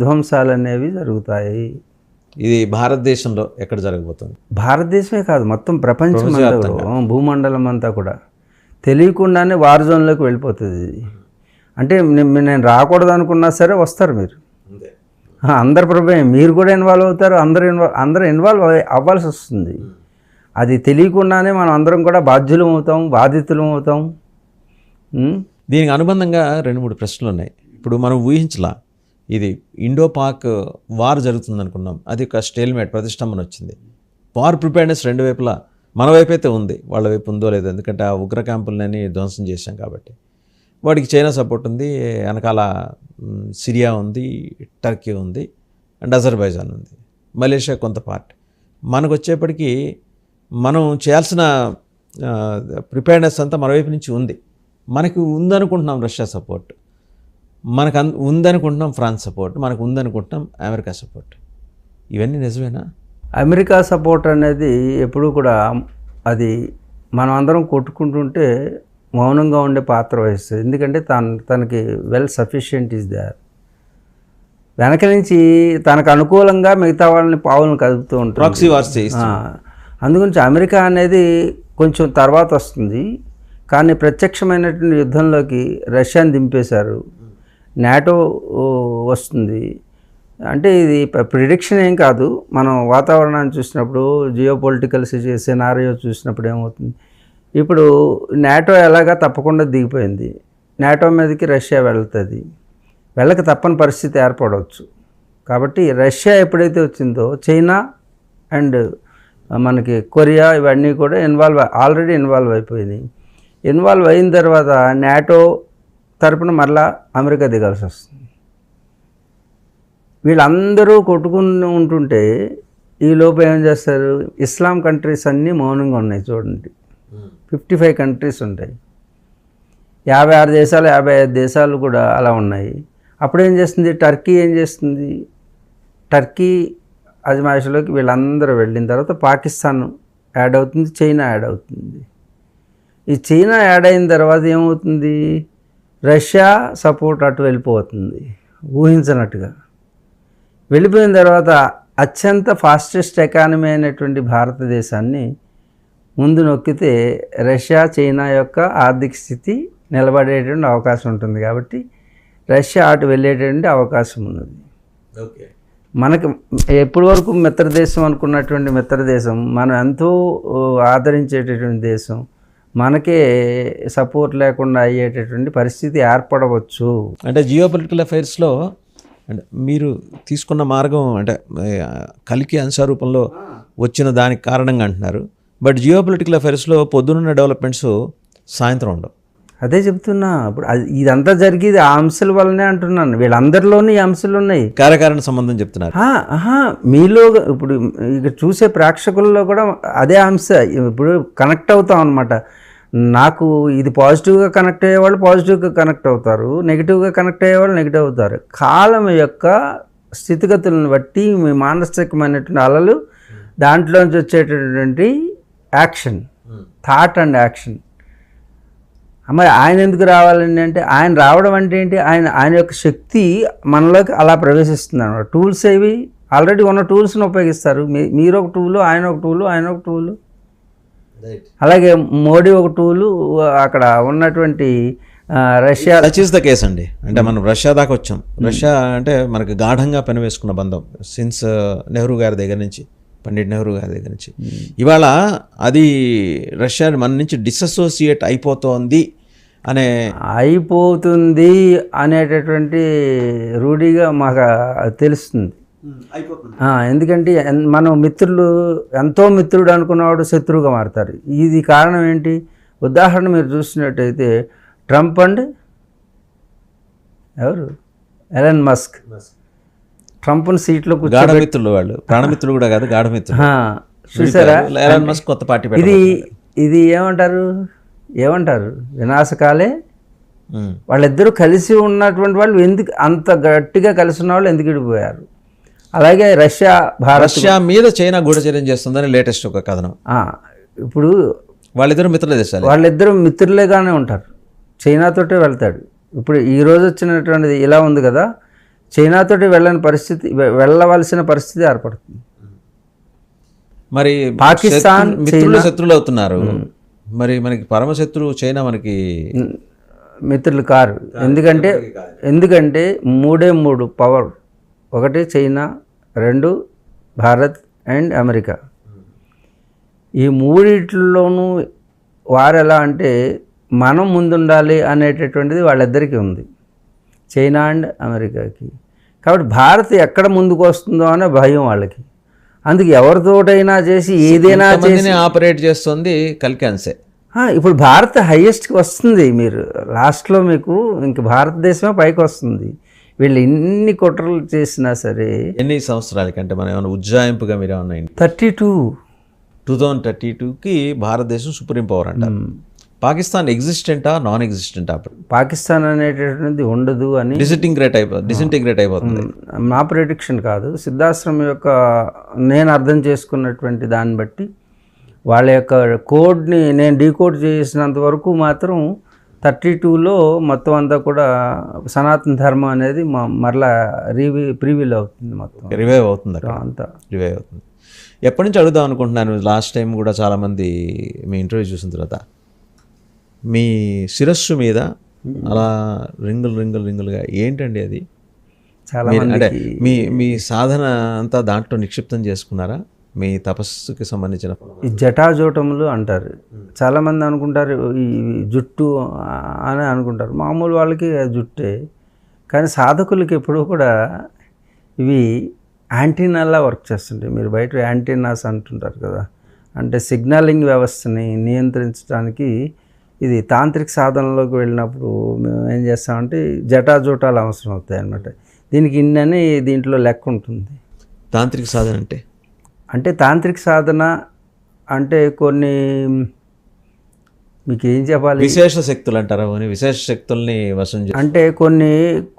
ధ్వంసాలు అనేవి జరుగుతాయి. ఇది భారతదేశంలో ఎక్కడ జరగబోతుంది? భారతదేశమే కాదు, మొత్తం ప్రపంచం అంతా కూడా, భూమండలం అంతా కూడా తెలియకుండానే వార్ జోన్లోకి వెళ్ళిపోతుంది ఇది. అంటే నేను రాకూడదు అనుకున్నా సరే వస్తారు మీరు. అందరి ప్రభావం, మీరు కూడా ఇన్వాల్వ్ అవుతారు, అందరూ ఇన్వాల్వ్ అవ్వాల్సి వస్తుంది. అది తెలియకుండానే మనం అందరం కూడా బాధ్యులం అవుతాం, బాధితులం అవుతాం. దీనికి అనుబంధంగా 2-3 ప్రశ్నలు ఉన్నాయి. ఇప్పుడు మనం ఊహించలా, ఇది ఇండో పాక్ వార్ జరుగుతుంది అనుకున్నాం, అది ఒక స్టేల్మేట్, ప్రతిష్టంభన వచ్చింది. వార్ ప్రిపేర్నెస్ రెండు వైపులా, మన వైపు అయితే ఉంది, వాళ్ళ వైపు ఉందో లేదో, ఎందుకంటే ఆ ఉగ్ర క్యాంపులని ధ్వంసం చేశాం కాబట్టి. వాడికి చైనా సపోర్ట్ ఉంది, వెనకాల సిరియా ఉంది, టర్కీ ఉంది, అండ్ అజర్బైజాన్ ఉంది, మలేషియా కొంత పార్ట్. మనకు వచ్చేప్పటికీ మనం చేయాల్సిన ప్రిపేర్నెస్ అంతా మన వైపు నుంచి ఉంది. మనకి ఉందనుకుంటున్నాం రష్యా సపోర్ట్, మనకు ఉందనుకుంటున్నాం ఫ్రాన్స్ సపోర్ట్, మనకు ఉందనుకుంటున్నాం అమెరికా సపోర్ట్. ఇవన్నీ నిజమేనా? అమెరికా సపోర్ట్ అనేది ఎప్పుడూ కూడా అది మనం అందరం కొట్టుకుంటుంటే మౌనంగా ఉండే పాత్ర వహిస్తుంది. ఎందుకంటే తనకి వెల్ సఫిషియెంట్ ఈజ్ దేర్. వెనక నుంచి తనకు అనుకూలంగా మిగతా వాళ్ళని పావులను కదుపుతూ ఉంటారు. Proxy wars. అందుగురించి అమెరికా అనేది కొంచెం తర్వాత వస్తుంది. కానీ ప్రత్యక్షమైనటువంటి యుద్ధంలోకి రష్యాని దింపేశారు. నాటో వస్తుంది. అంటే ఇది ప్రిడిక్షన్ ఏం కాదు. మనం వాతావరణాన్ని చూసినప్పుడు, జియో పొలిటికల్ సినారియో చూసినప్పుడు ఏమవుతుంది, ఇప్పుడు నాటో ఎలాగా తప్పకుండా దిగిపోయింది, నాటో మీదకి రష్యా వెళ్తుంది, వెళ్ళక తప్పని పరిస్థితి ఏర్పడవచ్చు. కాబట్టి రష్యా ఎప్పుడైతే వచ్చిందో చైనా అండ్ మనకి కొరియా ఇవన్నీ కూడా ఆల్రెడీ ఇన్వాల్వ్ అయిపోయినాయి. ఇన్వాల్వ్ అయిన తర్వాత నాటో తరపున మరలా అమెరికా దిగాల్సి వస్తుంది. వీళ్ళందరూ కొట్టుకుని ఉంటుంటే ఈ లోపు ఏం చేస్తారు, ఇస్లాం కంట్రీస్ అన్నీ మౌనంగా ఉన్నాయి. చూడండి, 55 కంట్రీస్ ఉంటాయి, 56 దేశాలు 55 దేశాలు కూడా అలా ఉన్నాయి. అప్పుడేం చేస్తుంది టర్కీ, ఏం చేస్తుంది, టర్కీ అజమాయిషిలోకి వీళ్ళందరూ వెళ్ళిన తర్వాత పాకిస్తాన్ యాడ్ అవుతుంది, చైనా యాడ్ అవుతుంది. ఈ చైనా యాడ్ అయిన తర్వాత ఏమవుతుంది, రష్యా సపోర్ట్ అటు వెళ్ళిపోతుంది ఊహించినట్టుగా. వెళ్ళిపోయిన తర్వాత అత్యంత ఫాస్టెస్ట్ ఎకానమీ అయినటువంటి భారతదేశాన్ని ముందు నొక్కితే రష్యా చైనా యొక్క ఆర్థిక స్థితి నిలబడేటువంటి అవకాశం ఉంటుంది. కాబట్టి రష్యా అటు వెళ్ళేటువంటి అవకాశం ఉన్నది. ఓకే, మనకి ఎప్పటి వరకు మిత్రదేశం అనుకున్నటువంటి మిత్రదేశం, మనం ఎంతో ఆదరించేటటువంటి దేశం, మనకే సపోర్ట్ లేకుండా అయ్యేటటువంటి పరిస్థితి ఏర్పడవచ్చు. అంటే జియో పొలిటికల్ అఫైర్స్లో అంటే మీరు తీసుకున్న మార్గం అంటే కలికి అంశారూపంలో వచ్చిన దానికి కారణంగా అంటున్నారు. బట్ జియో పొలిటికల్ అఫైర్స్లో పొద్దున్న డెవలప్మెంట్స్ సాయంత్రం ఉండవు. అదే చెప్తున్నా. ఇప్పుడు ఇదంతా జరిగేది ఆ అంశాల వల్లనే అంటున్నాను. వీళ్ళందరిలోనూ ఈ అంశాలు ఉన్నాయి. కార్యకారణ సంబంధం చెప్తున్నారు. మీలో ఇప్పుడు ఇక చూసే ప్రేక్షకుల్లో కూడా అదే అంశ ఇప్పుడు కనెక్ట్ అవుతాం అనమాట. నాకు ఇది పాజిటివ్గా కనెక్ట్ అయ్యేవాళ్ళు పాజిటివ్గా కనెక్ట్ అవుతారు, నెగిటివ్గా కనెక్ట్ అయ్యేవాళ్ళు నెగిటివ్ అవుతారు. కాలం యొక్క స్థితిగతులను బట్టి మీ మానసికమైనటువంటి అలలు, దాంట్లోంచి వచ్చేటటువంటి యాక్షన్, థాట్ అండ్ యాక్షన్. మరి ఆయన ఎందుకు రావాలండి అంటే, ఆయన రావడం అంటే ఏంటి, ఆయన యొక్క శక్తి మనలోకి అలా ప్రవేశిస్తుంది అన్నమాట. టూల్స్ ఏవి ఆల్రెడీ ఉన్న టూల్స్ని ఉపయోగిస్తారు. మీరు ఒక టూలు, ఆయన ఒక టూలు, ఆయన ఒక టూలు, అలాగే మోడీ ఒక టూలు, అక్కడ ఉన్నటువంటి Russia. That is the case అండి. అంటే మనం రష్యా దాకా వచ్చాం. రష్యా అంటే మనకి గాఢంగా పెనవేసుకున్న బంధం సిన్స్ నెహ్రూ గారి దగ్గర నుంచి, పండిట్ నెహ్రూ గారి దగ్గర నుంచి. ఇవాళ అది రష్యా మన నుంచి డిసోసియేట్ అయిపోతుంది అనేటటువంటి రూఢిగా మాకు తెలుస్తుంది. ఎందుకంటే మనం ఎంతో మిత్రుడు అనుకున్నవాడు శత్రువుగా మారుతారు. ఇది కారణం ఏంటి, ఉదాహరణ మీరు చూసినట్టయితే ట్రంప్ అండ్ ఎలన్ మస్క్, ట్రంప్ని సీట్లో కూర్చోబెట్టులు, వాళ్ళు ప్రాణమిత్రులు కూడా కాదు, గాఢమిత్రులు. చూసారా, ఎలన్ మస్క్ కొత్త పార్టీ. ఇది ఏమంటారు వినాశకాలే. వాళ్ళిద్దరూ కలిసి ఉన్నటువంటి వాళ్ళు ఎందుకు అంత గట్టిగా కలిసి ఉన్న వాళ్ళు ఎందుకు విడిపోయారు. అలాగే రష్యా మీద చైనా గూఢచర్యం చేస్తుందని లేటెస్ట్ ఒక కథనం. ఇప్పుడు వాళ్ళిద్దరు మిత్రుల దేశాలు, వాళ్ళిద్దరూ మిత్రులేగానే ఉంటారు. చైనాతోటే వెళ్తాడు. ఇప్పుడు ఈరోజు వచ్చినటువంటిది ఇలా ఉంది కదా, చైనాతోటి వెళ్ళవలసిన పరిస్థితి ఏర్పడుతుంది. మరి పాకిస్తాన్, మిత్రులు శత్రువులు అవుతున్నారు. మరి మనకి పరమశత్రువు చైనా మనకి మిత్రులు కారు. ఎందుకంటే మూడు పవర్. ఒకటి చైనా, 2 భారత్ అండ్ అమెరికా. ఈ మూడిట్లోనూ వారు ఎలా అంటే మనం ముందుండాలి అనేటటువంటిది వాళ్ళిద్దరికీ ఉంది, చైనా అండ్ అమెరికాకి. కాబట్టి భారత్ ఎక్కడ ముందుకు వస్తుందో అనే భయం వాళ్ళకి. అందుకు ఎవరితోటైనా చేసి ఏదైనా చేసి ఆపరేట్ చేస్తుంది కలికాన్సే. ఇప్పుడు భారత్ హైయెస్ట్కి వస్తుంది. మీరు లాస్ట్లో మీకు ఇంక భారతదేశమే పైకి వస్తుంది. వీళ్ళు ఎన్ని కుట్రలు చేసినా సరే. ఎన్ని సంవత్సరాలకంటే మనం ఏమైనా ఉజ్జాయింపుగా మీరు ఏమన్నా 2032కి భారతదేశం సుప్రీం పవర్ అంట. పాకిస్తాన్ ఎగ్జిస్టెంటా నాన్ ఎగ్జిస్టెంటా? పాకిస్తాన్ అనేటటువంటిది ఉండదు అని డిసింటిగ్రేట్ అయిపోతుంది. నా ప్రెడిక్షన్ కాదు, సిద్ధాశ్రమం యొక్క నేను అర్థం చేసుకున్నటువంటి దాన్ని బట్టి వాళ్ళ యొక్క కోడ్ని నేను డీకోడ్ చేసినంత వరకు మాత్రం 32లో మొత్తం అంతా కూడా సనాతన ధర్మం అనేది మరలా ప్రీవిల్ అవుతుంది, మొత్తం రివైవ్ అవుతుంది అంతా రివైవ్ అవుతుంది. ఎప్పటి నుంచి అడుగుదాం అనుకుంటున్నాను, లాస్ట్ టైం కూడా చాలామంది మీ ఇంటర్వ్యూ చూసిన తర్వాత మీ శిరస్సు మీద అలా రింగులుగా ఏంటండి అది? చాలా అంటే మీ సాధన అంతా దాంట్లో నిక్షిప్తం చేసుకున్నారా? మీ తపస్సుకి సంబంధించిన ఈ జటాజూటములు అంటారు. చాలామంది అనుకుంటారు ఈ జుట్టు అని అనుకుంటారు, మామూలు వాళ్ళకి జుట్టే. కానీ సాధకులకి ఎప్పుడూ కూడా ఇవి యాంటీనాలా వర్క్ చేస్తుంటాయి. మీరు బయట యాంటీనాస్ అంటుంటారు కదా, అంటే సిగ్నలింగ్ వ్యవస్థని నియంత్రించడానికి ఇది తాంత్రిక సాధనలోకి వెళ్ళినప్పుడు మేము ఏం చేస్తామంటే జటాజూటాలు అవసరం అవుతాయి అన్నమాట. దీనికి ఇన్నని దీంట్లో లెక్క ఉంటుంది. తాంత్రిక సాధన అంటే తాంత్రిక సాధన అంటే కొన్ని మీకు ఏం చెప్పాలి, విశేష శక్తులు అంటారా? విశేష శక్తుల్ని వశం అంటే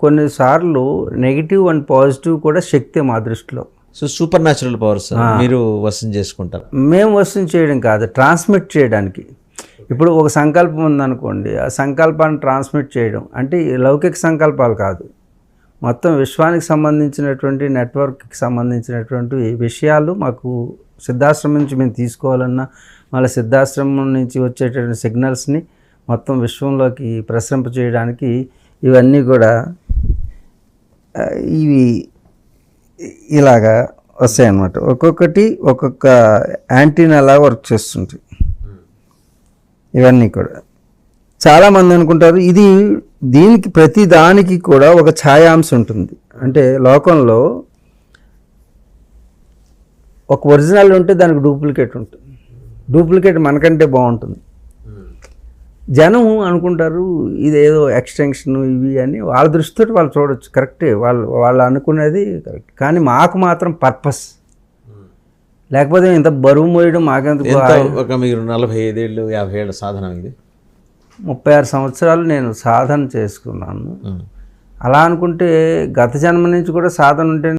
కొన్నిసార్లు నెగిటివ్ అండ్ పాజిటివ్ కూడా శక్తి మా దృష్టిలో. సో సూపర్ న్యాచురల్ పవర్స్ మీరు వశం చేసుకుంటారు? మేము వశం చేయడం కాదు, ట్రాన్స్మిట్ చేయడానికి. ఇప్పుడు ఒక సంకల్పం ఉందనుకోండి, ఆ సంకల్పాన్ని ట్రాన్స్మిట్ చేయడం అంటే లౌకిక సంకల్పాలు కాదు, మొత్తం విశ్వానికి సంబంధించినటువంటి నెట్వర్క్కి సంబంధించినటువంటి విషయాలు మాకు సిద్ధాశ్రమం నుంచి మేము తీసుకోవాలన్నా, మళ్ళీ సిద్ధాశ్రమం నుంచి వచ్చేటటువంటి సిగ్నల్స్ని మొత్తం విశ్వంలోకి ప్రసరింప చేయడానికి ఇవన్నీ కూడా ఇవి ఇలాగా వస్తాయన్నమాట. ఒక్కొక్కటి ఒక్కొక్క యాంటీనాలా వర్క్ చేస్తుంటాయి. ఇవన్నీ కూడా చాలామంది అనుకుంటారు దీనికి ప్రతి దానికి కూడా ఒక ఛాయాంశం ఉంటుంది. అంటే లోకంలో ఒక ఒరిజినల్ ఉంటే దానికి డూప్లికేట్ ఉంటుంది. డూప్లికేట్ మనకంటే బాగుంటుంది. జనం అనుకుంటారు ఇదేదో ఎక్స్టెన్షన్ ఇవి అని, వాళ్ళ దృష్టితో వాళ్ళు చూడవచ్చు, కరెక్టే, వాళ్ళు అనుకునేది కరెక్ట్. కానీ మాకు మాత్రం పర్పస్ లేకపోతే ఇంత బరువు మోయడం మాకెందుకు. ఒక మీరు 45 ఏళ్ళు 50 ఏళ్ళ సాధన, ఇది 36 సంవత్సరాలు నేను సాధన చేసుకున్నాను. అలా అనుకుంటే గత జన్మ నుంచి కూడా సాధన ఉంటే